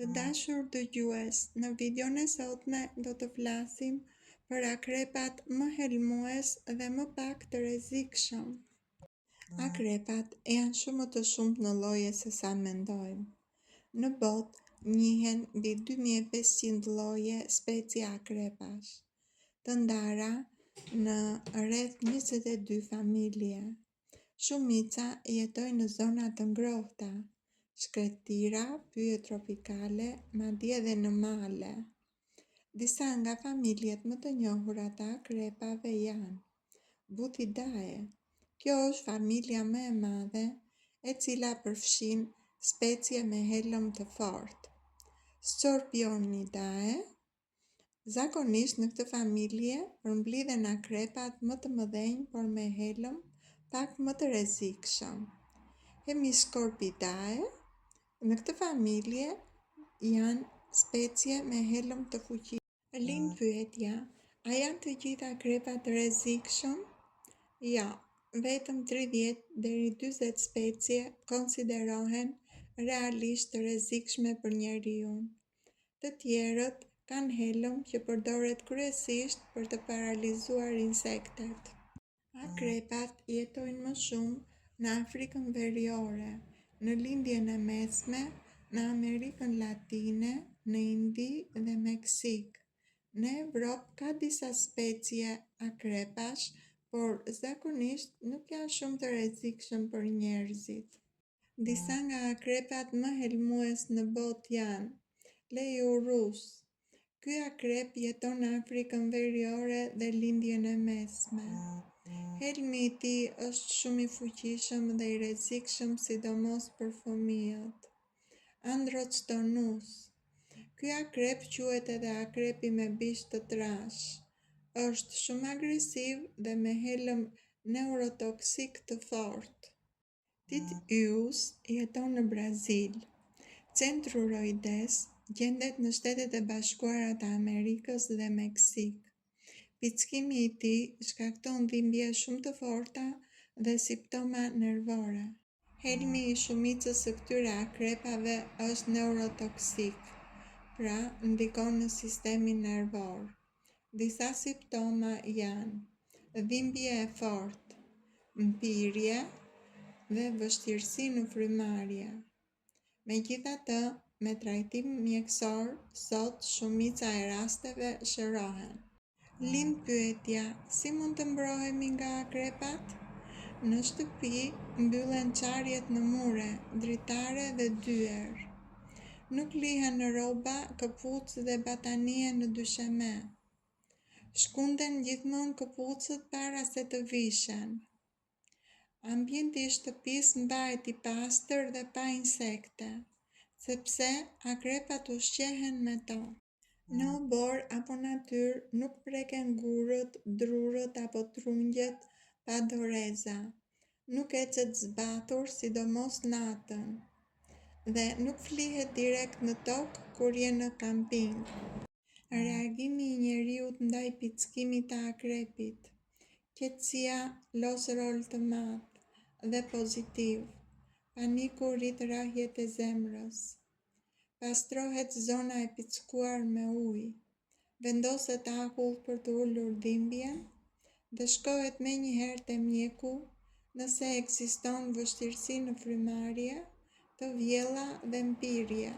Të dashur dëgjues, në videon e sotme do të flasim për akrepat më helmues dhe më pak të rrezikshëm. Akrepat janë shumë të shumtë në lloje se sa mendojmë. Në botë njihen mbi 2500 lloje specie akrepash, të ndara në rreth 22 familje. Shumica jetojnë në zona të ngrohta, shkretira, pyje tropikale, madje edhe në male. Disa nga familjet më të njohura të akrepave janë Buthidae. Kjo është familja më e madhe, e cila përfshin specie me helm të fortë. Scorpionidae. Zakonisht në këtë familje përmblidhen akrepat më të mëdhenj por me helm pak më të rrezikshëm. Hemiscorpidae. Në këtë familje janë specie me helm të fuqishëm. Lind pyetja, a janë të gjitha akrepat të rrezikshëm? Jo, vetëm 30 deri 40 specie konsiderohen realisht të rrezikshme për njeriun. Të tjerët kanë helm që përdoret kryesisht për të paralizuar insektet. Akrepat jetojnë më shumë në Afrikën Veriore, në Lindjen e Mesme, në Amerikën Latine, në Indi dhe Meksik. Në Evropë ka disa specie akrepash, por zakonisht nuk janë shumë të rrezikshëm për njerëzit. Disa nga akrepat më helmues në botë janë Leiurus. Ky akrep jeton në Afrikën Veriore dhe Lindjen e Mesme. Helmi i tij është shumë i fuqishëm dhe i rrezikshëm, sidomos për fëmijët. Androctonus. Ky akrep quhet edhe akrepi me bish të trash. Është shumë agresiv dhe me helm neurotoksik të fortë. Titius jeton në Brazil. Centruroides gjendet në Shtetet e Bashkuara të Amerikës dhe Meksik. Pickimi i tij shkakton dhimbje shumë të forta dhe simptoma nervore. Helmi i shumicës së këtyre akrepave është neurotoksik, pra ndikon në sistemin nervor. Disa simptoma janë dhimbje e fortë, mpirje dhe vështirësi në frymarrje. Megjithatë, me trajtim mjekësor, sot shumica e rasteve shërohen. Lind pyetja, si mund të mbrohemi nga akrepat? Në shtëpi mbyllen çarjet në mure, dritare dhe dyer. Nuk lihen në rroba, këpucë dhe batanie në dysheme. Shkunden gjithmonë këpucët para se të vishen. Ambienti i shtëpisë mbahet i pastër dhe pa insekte, sepse akrepat ushqehen me to. Në obor apo natyrë nuk preken gurët, drurët apo trungjet pa doreza. Nuk ecet zbatur, sidomos natën, dhe nuk flihet direkt në tokë kur je në kamping. Reagimi i njeriut ndaj pickimit të akrepit. Qetësia los rol të madh dhe pozitiv. Paniku rrit rrahjet e zemrës. Pastrohet zona e pickuar me ujë. Vendoset akull për të ulur dhimbjen dhe shkohet menjëherë te mjeku nëse ekziston vështirësi në frymarrje, të vjella dhe mpirje.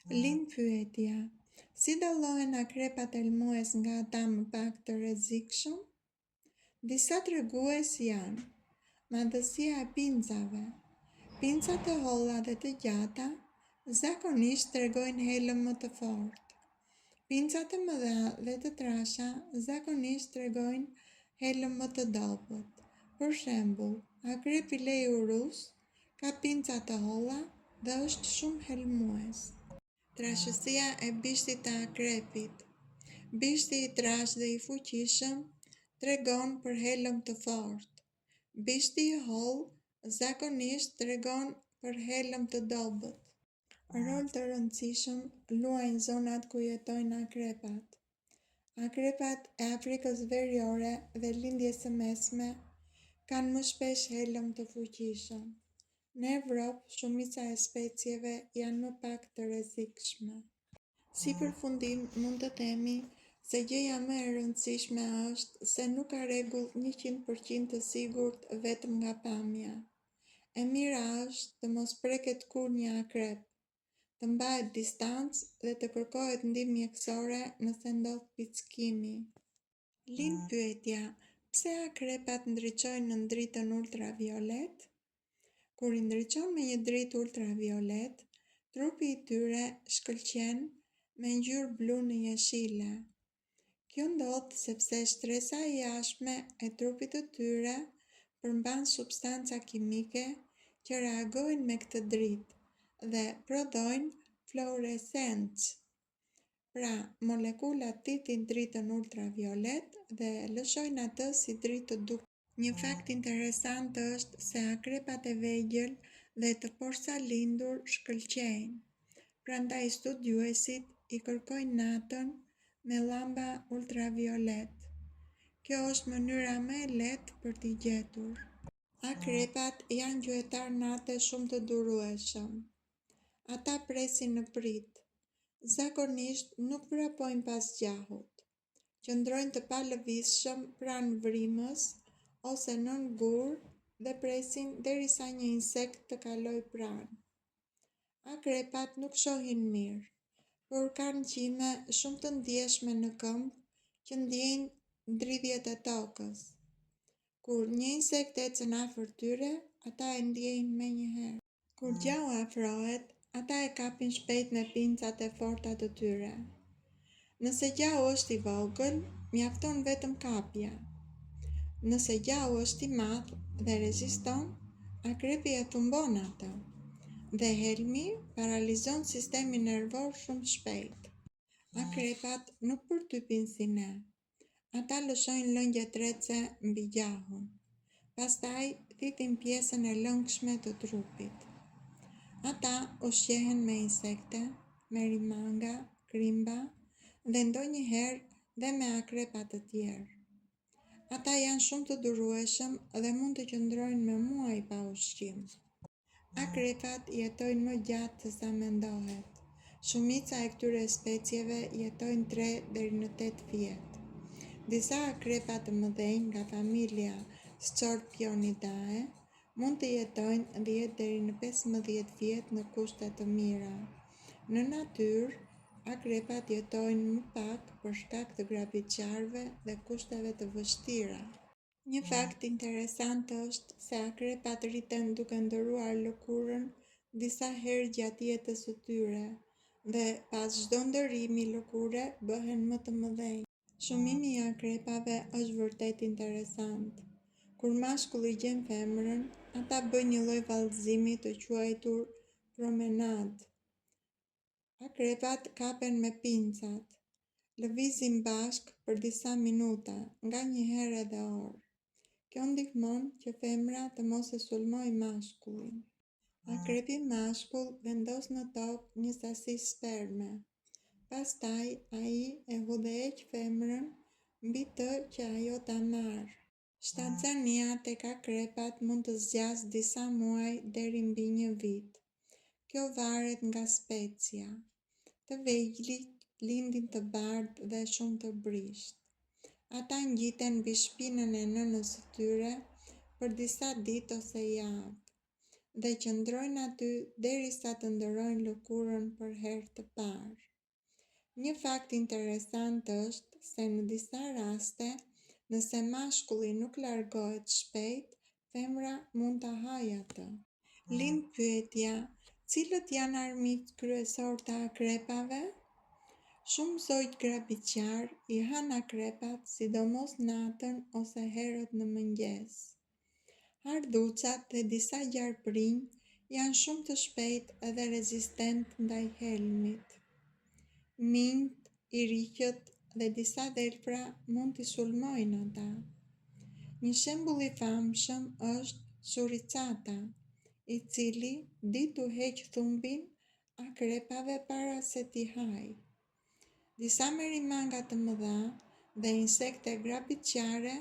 Lind pyetja, si dallohen akrepat helmues nga ata më pak të rrezikshëm? Disa tregues janë madhësia e pincave. Pincat e holla dhe të gjata zakonisht tregojnë helm më të fortë. Pincat e mëdha dhe të trasha zakonisht tregojnë helm më të dobët. Për shembull, akrepi Leiurus ka pinca të holla dhe është shumë helmues. Trashësia e bishtit të akrepit. Bishti i trashë dhe i fuqishëm tregon për helm të fortë. Bishti i hollë zakonisht tregon për helm të dobët. Rol të rëndësishëm luajnë zonat ku jetojnë akrepat. Akrepat e Afrikës Veriore dhe Lindjes së Mesme kanë më shpesh helm të fuqishëm. Në Evropë, shumica e specieve janë më pak të rrezikshme. Si përfundim, mund të themi se gjëja më e rëndësishme është se nuk ka rregull 100% të sigurt vetëm nga pamja. E mira është të mos preket kur një akrep, të mbahet distancë dhe të kërkohet ndihmë mjekësore nëse ndodh pickimi. Lind pyetja, pse akrepat ndriçojnë në dritën ultraviolet? Kur i ndriçon me një dritë ultraviolet, trupi i tyre shkëlqen me ngjyrë blu në jeshile. Kjo ndodh sepse shtresa e jashtme e trupit të tyre përmban substanca kimike që reagojnë me këtë dritë dhe prodhojnë fluorescencë. Pra, molekulat thithin dritën ultraviolet dhe lëshojnë atë si dritë të duhur. Një fakt interesant është se akrepat e vegjël dhe të porsalindur shkëlqejnë. Prandaj studiuesit i kërkojnë natën me llamba ultraviolet. Kjo është mënyra më e lehtë për t'i gjetur. Akrepat janë gjuetar nate shumë të durueshëm. Ata presin në prit. Zakonisht nuk vrapojnë pas gjahut. Qëndrojnë të palëvizshëm pranë vrimës ose nën gur dhe presin derisa një insekt të kalojë pranë. Akrepat nuk shohin mirë, por kanë qime shumë të ndjeshme në këmbë që ndjejnë ndridhjet e tokës. Kur një insekt ecën afër tyre, ata e ndjejnë menjëherë. Kur gjau afrohet, ata e kapin shpejt me pincat e forta të tyre. Nëse gjau është i vogël, mjafton vetëm kapja. Nëse gjau është i madh dhe reziston, akrepi e thumbon atë dhe helmi paralizon sistemin nervor shumë shpejt. Akrepat nuk përtypin si ne. Ata lëshojnë lëngje trece mbi gjahun. Pastaj thithin pjesën e lëngshme të trupit. Ata ushqehen me insekte, merimanga, krimba dhe ndonjëherë dhe me akrepa të tjerë. Ata janë shumë të durueshëm dhe mund të qëndrojnë me muaj pa ushqim. Akrepat jetojnë më gjatë se sa mendohet. Shumica e këtyre specieve jetojnë 3 deri në 8 vjet. Disa akrepa të mëdhenj nga familja Scorpionidae mund të jetojnë 10 deri në 15 vjet në kushte të mira. Në natyrë, akrepat jetojnë më pak për shkak të grabitqarëve dhe kushteve të vështira. Një fakt interesant është se akrepat rriten duke ndëruar lëkurën disa herë gjatë jetës së tyre dhe pas çdo ndërrimi lëkure bëhen më të mëdhenj. Shumimi i akrepave është vërtet interesant. Kur mashkulli gjen femrën, ata bëjnë një lloj vallëzimi të quajtur promenadë. Akrepat kapen me pincat, lëvizin bashkë për disa minuta, nganjëherë edhe orë. Kjo ndihmon që femra të mos e sulmojë mashkullin. Akrepi mashkull vendos në tokë një sasi sperme. Pastaj ai e hudhëheq femrën mbi të që ajo ta marrë. Shtatzania tek akrepat mund të zgjasë disa muaj deri mbi një vit. Kjo varet nga specia. Të vegjëlit lindin të bardhë dhe shumë të brisht. Ata ngjiten mbi shpinën e nënës së tyre për disa ditë ose javë dhe qëndrojnë aty derisa të ndërrojnë lëkurën për herë të parë. Një fakt interesant është se në disa raste, nëse mashkulli nuk largohet shpejt, femra mund ta hajë atë. Lind pyetja, cilët janë armiqtë kryesor të akrepave? Shumë zogjë grabitqar i han akrepat sidomos natën ose herët në mëngjes. Ardhucat dhe disa gjarprinj janë shumë të shpejtë dhe rezistent ndaj helmit. Minjt, iriqët dhe disa delfra mund t'i sulmojnë ata. Një shembull i famshëm është suricata, i cili ditu heq thumbin akrepave para se t'i hajë. Disa merimanga të mëdha dhe insekte grabitqare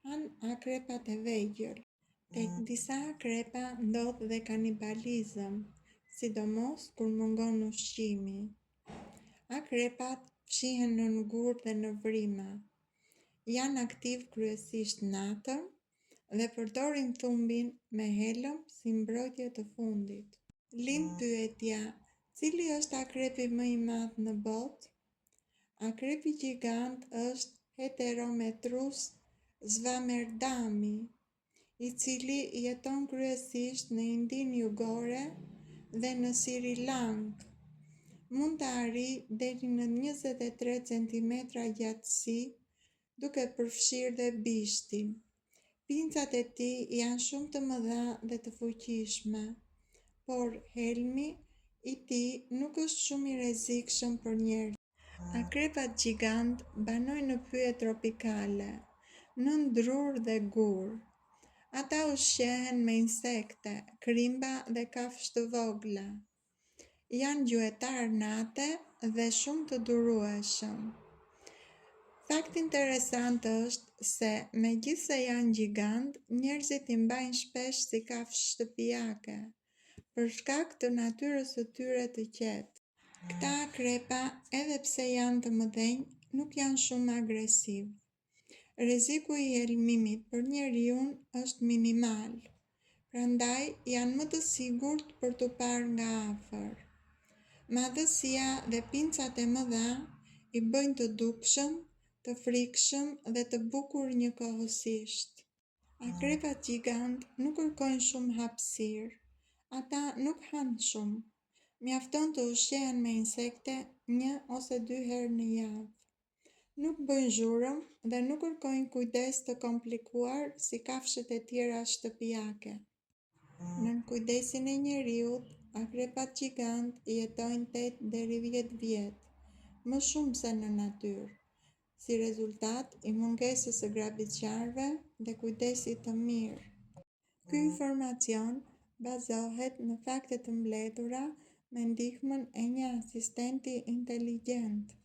han akrepat e vegjël. Tek disa akrepa ndodh dhe kanibalizëm, sidomos kur mungon ushqimi. Akrepat fshihen në ngurë dhe në vrima. Janë aktiv kryesisht natën dhe përdorin thumbin me helm si mbrojtje të fundit. Lim pyetja: cili është akrepi më i madh në botë? Akrepi gjigant është Heterometrus swammerdami, i cili jeton kryesisht në Indinë Jugore dhe në Sri Lankë. Mund të arrijë deri në 23 cm gjatësi, duke përfshirë dhe bishtin. Pincat e tij janë shumë të mëdha dhe të fuqishme, por helmi i tij nuk është shumë i rrezikshëm për njerëzit. Akrepat gjigant banojnë në pyje tropikale, në ndrur dhe gur. Ata ushqehen me insekte, krimba dhe kafshë të vogla. Janë gjuetar nate dhe shumë të durueshëm. Fakt interesant është se megjithse janë gjigant, njerëzit i mbajnë shpesh si kafshë shtëpiake, për shkak të natyrës së tyre të qetë. Këta akrepa, edhe pse janë të mëdhenj, nuk janë shumë agresiv. Rreziku i helmimit për njeriun është minimal, prandaj janë më të sigurt për t'u parë nga afër. Madhësia dhe pincat e mëdha i bëjnë të dukshëm, të frikshëm dhe të bukur njëkohësisht. Akrepat gjigant nuk kërkojnë shumë hapësirë. Ata nuk hanë shumë. Mjafton të ushqehen me insekte 1 ose 2 herë në javë. Nuk bëjnë zhurmë dhe nuk kërkojnë kujdes të komplikuar si kafshët e tjera shtëpiake. Nën kujdesin e njeriut, akrepat gjigant jetojnë 8 deri 10 vjet, më shumë se në natyrë, si rezultat i mungesës së grabitqarve dhe kujdesit të mirë. Ky informacion bazohet në fakte të mbledhura me ndihmën e një asistenti inteligjent.